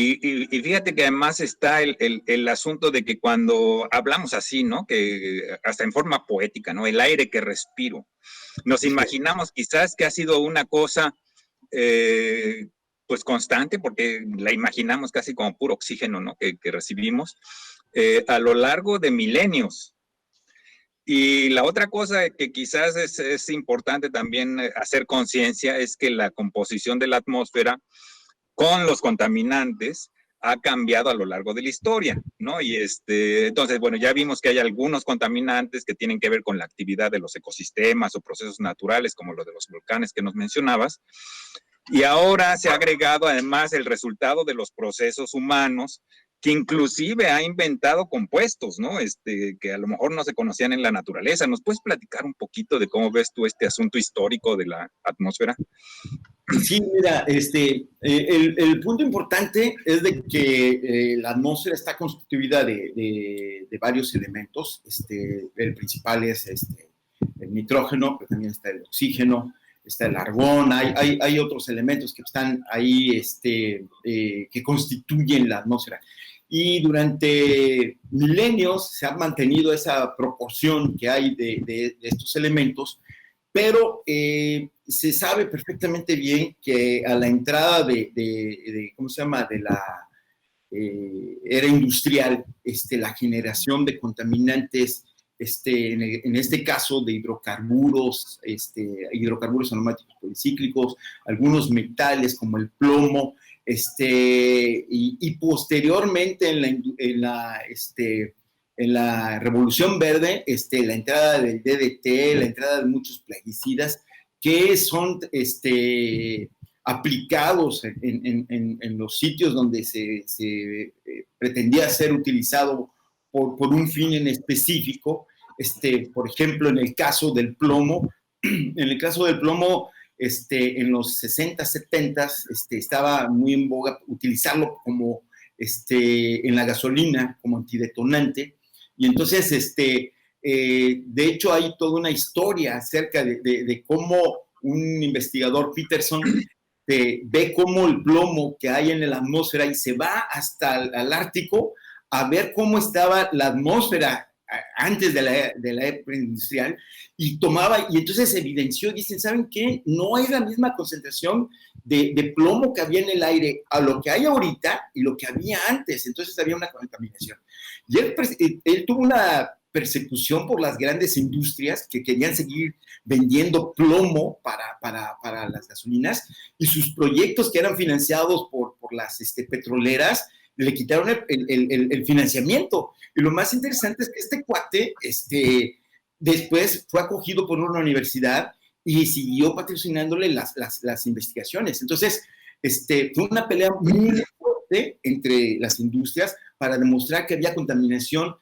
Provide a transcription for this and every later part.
Y fíjate que además está el asunto de que cuando hablamos así, ¿no? Que hasta en forma poética, ¿no? El aire que respiro. Nos imaginamos quizás que ha sido una cosa pues constante, porque la imaginamos casi como puro oxígeno, ¿no? Que recibimos a lo largo de milenios. Y la otra cosa que quizás es importante también hacer conciencia es que la composición de la atmósfera con los contaminantes ha cambiado a lo largo de la historia, ¿no? Y entonces, bueno, ya vimos que hay algunos contaminantes que tienen que ver con la actividad de los ecosistemas o procesos naturales, como lo de los volcanes que nos mencionabas. Y ahora se ha agregado además el resultado de los procesos humanos, que inclusive ha inventado compuestos, ¿no? Que a lo mejor no se conocían en la naturaleza. ¿Nos puedes platicar un poquito de cómo ves tú este asunto histórico de la atmósfera? Sí, mira, el punto importante es de que la atmósfera está constituida de varios elementos. El principal es el nitrógeno, pero también está el oxígeno, está el argón, hay otros elementos que están ahí que constituyen la atmósfera. Y durante milenios se ha mantenido esa proporción que hay de estos elementos, pero se sabe perfectamente bien que a la entrada ¿cómo se llama?, de la era industrial, la generación de contaminantes, en este caso de hidrocarburos, hidrocarburos aromáticos policíclicos, algunos metales como el plomo, y posteriormente en la Revolución Verde, la entrada del DDT, la entrada de muchos plaguicidas que son aplicados en los sitios donde se pretendía ser utilizado por un fin en específico. Por ejemplo, en el caso del plomo, en los 60, 70, estaba muy en boga utilizarlo como en la gasolina, como antidetonante. Y entonces, de hecho, hay toda una historia acerca de cómo un investigador, Peterson, ve cómo el plomo que hay en la atmósfera y se va hasta el Ártico a ver cómo estaba la atmósfera antes de la época industrial, y entonces evidenció, dicen, ¿saben qué? No es la misma concentración de plomo que había en el aire a lo que hay ahorita y lo que había antes. Entonces había una contaminación. Y él tuvo una persecución por las grandes industrias que querían seguir vendiendo plomo para las gasolinas, y sus proyectos que eran financiados por las petroleras le quitaron el financiamiento. Y lo más interesante es que este cuate después fue acogido por una universidad y siguió patrocinándole las investigaciones. Entonces, fue una pelea muy fuerte entre las industrias para demostrar que había contaminación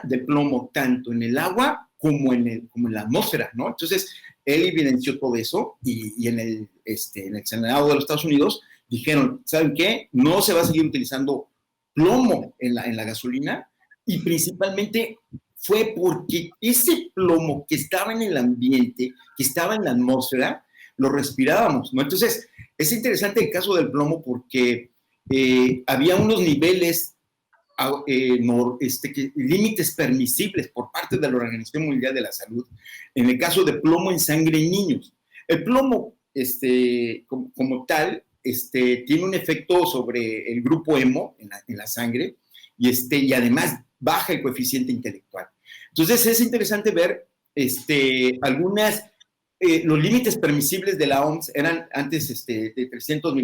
de plomo tanto en el agua como en la atmósfera, ¿no? Entonces, él evidenció todo eso, y en el Senado de los Estados Unidos dijeron, ¿saben qué? No se va a seguir utilizando plomo en la gasolina, y principalmente fue porque ese plomo que estaba en el ambiente, que estaba en la atmósfera, lo respirábamos, ¿no? Entonces, es interesante el caso del plomo porque había unos niveles, límites permisibles por parte de la Organización Mundial de la Salud en el caso de plomo en sangre en niños. El plomo, como tal, tiene un efecto sobre el grupo hemo en la sangre, y además baja el coeficiente intelectual. Entonces es interesante ver los límites permisibles de la OMS eran antes de 300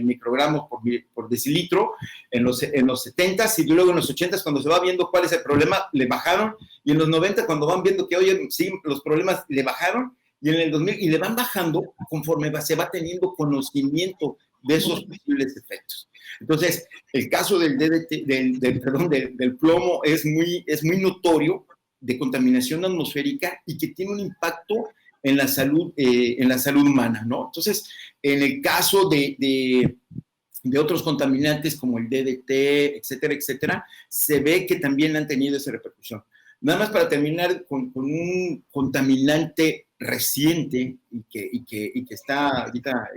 microgramos por decilitro en los 70s, y luego en los 80s, cuando se va viendo cuál es el problema, le bajaron, y en los 90, cuando van viendo que, oye, sí, los problemas le bajaron, y en el 2000, y le van bajando conforme se va teniendo conocimiento de esos posibles efectos. Entonces, el caso del DDT, del plomo es muy notorio, de contaminación atmosférica, y que tiene un impacto en la salud humana, ¿no? Entonces, en el caso de otros contaminantes como el DDT, etcétera, etcétera, se ve que también han tenido esa repercusión. Nada más para terminar con un contaminante reciente y que está ahorita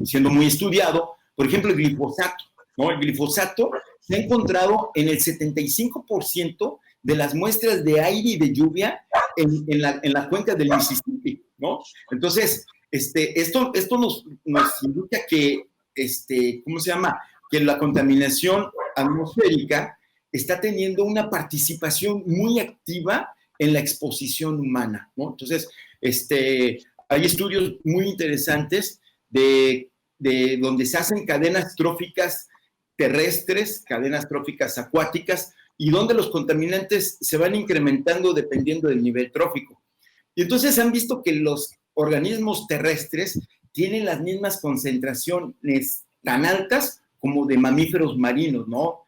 siendo muy estudiado, Por ejemplo, el glifosato, ¿no? El glifosato se ha encontrado en el 75% de las muestras de aire y de lluvia en la cuenca del Mississippi, ¿no? Entonces, esto nos indica que, ¿cómo se llama? Que la contaminación atmosférica está teniendo una participación muy activa en la exposición humana, ¿no? Entonces, hay estudios muy interesantes de donde se hacen cadenas tróficas terrestres, cadenas tróficas acuáticas, y donde los contaminantes se van incrementando dependiendo del nivel trófico. Y entonces han visto que los organismos terrestres tienen las mismas concentraciones tan altas como de mamíferos marinos, ¿no?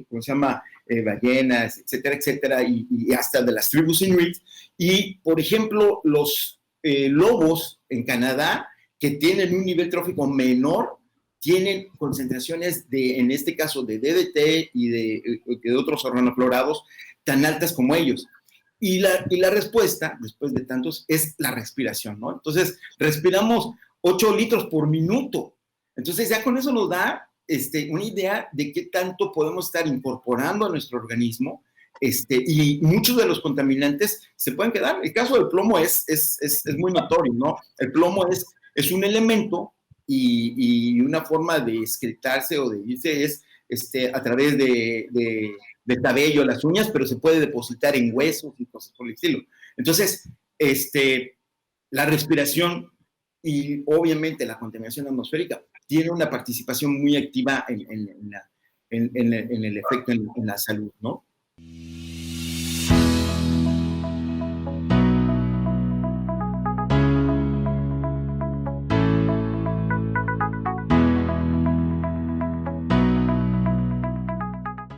¿Cómo se llama? Ballenas, etcétera, etcétera, y hasta de las tribus inuit. Y, por ejemplo, los lobos en Canadá, que tienen un nivel trófico menor, tienen concentraciones en este caso, de DDT y de otros organoclorados tan altas como ellos. Y la respuesta, después de tantos, es la respiración, ¿no? Entonces, respiramos 8 litros por minuto. Entonces, ya con eso nos da una idea de qué tanto podemos estar incorporando a nuestro organismo, y muchos de los contaminantes se pueden quedar. El caso del plomo es muy notorio, ¿no? El plomo es un elemento y una forma de excretarse o de irse es a través del cabello, las uñas, pero se puede depositar en huesos y cosas por el estilo. Entonces, la respiración y obviamente la contaminación atmosférica tiene una participación muy activa en el efecto en la salud, ¿no?